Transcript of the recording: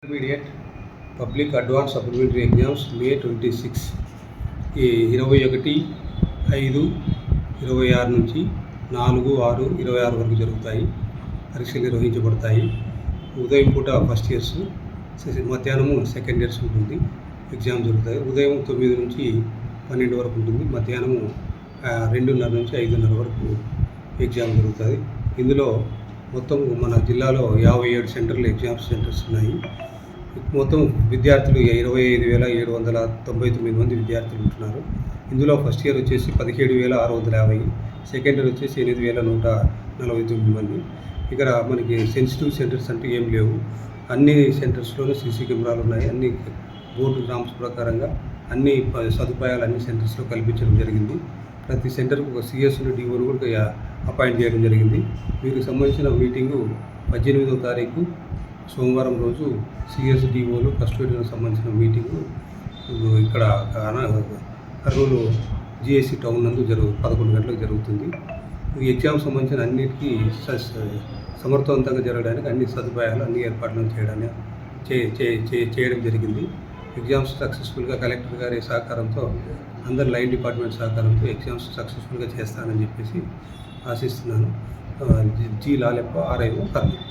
Intermediate public advance supplementary exams May 26 21/5/26 నుంచి 4/6/26 వరకు జరుగుతాయి. పరీక్షలు నిర్వహించబడతాయి. ఉదయం పూట ఫస్ట్ ఇయర్స్, మధ్యాహ్నము సెకండ్ ఇయర్స్ ఉంటుంది. ఎగ్జామ్ జరుగుతాయి. ఉదయం 9 నుంచి 12 వరకు ఉంటుంది. మధ్యాహ్నము 2:30 నుంచి 5:30 వరకు ఎగ్జామ్ జరుగుతుంది. ఇందులో మొత్తం మన జిల్లాలో 57 సెంటర్లు ఎగ్జామ్స్ సెంటర్స్ ఉన్నాయి. మొత్తం విద్యార్థులు 25,799 మంది విద్యార్థులు ఉంటున్నారు. ఇందులో ఫస్ట్ ఇయర్ వచ్చేసి 17,650, సెకండ్ ఇయర్ వచ్చేసి 8,149 మంది. ఇక్కడ మనకి సెన్సిటివ్ సెంటర్స్ అంటే ఏం లేవు. అన్ని సెంటర్స్లోనూ సీసీ కెమెరాలు ఉన్నాయి. అన్ని బోర్డు గ్రామ్స్ ప్రకారంగా అన్ని సదుపాయాలు అన్ని సెంటర్స్లో కల్పించడం జరిగింది. ప్రతి సెంటర్కు ఒక సిఎస్ను డిఓను కూడా అపాయింట్ చేయడం జరిగింది. వీరికి సంబంధించిన మీటింగు 18వ తారీఖు సోమవారం రోజు సిఎస్ డిఓలు కస్టోడియన్కు సంబంధించిన మీటింగు ఇక్కడ కర్నూలు జిఎస్సి టౌన్ నందు 11 గంటలకు జరుగుతుంది. ఈ ఎగ్జామ్ సంబంధించిన అన్నిటికీ సమర్థవంతంగా జరగడానికి అన్ని సదుపాయాలు అన్ని ఏర్పాట్లను చేయడం జరిగింది. ఎగ్జామ్స్ సక్సెస్ఫుల్గా కలెక్టర్ గారి సహకారంతో అందరు లైన్ డిపార్ట్మెంట్ సహకారంతో ఎగ్జామ్స్ సక్సెస్ఫుల్గా చేస్తానని చెప్పేసి ఆశిస్తున్నాను. G Lalappa, RIO Kurnool.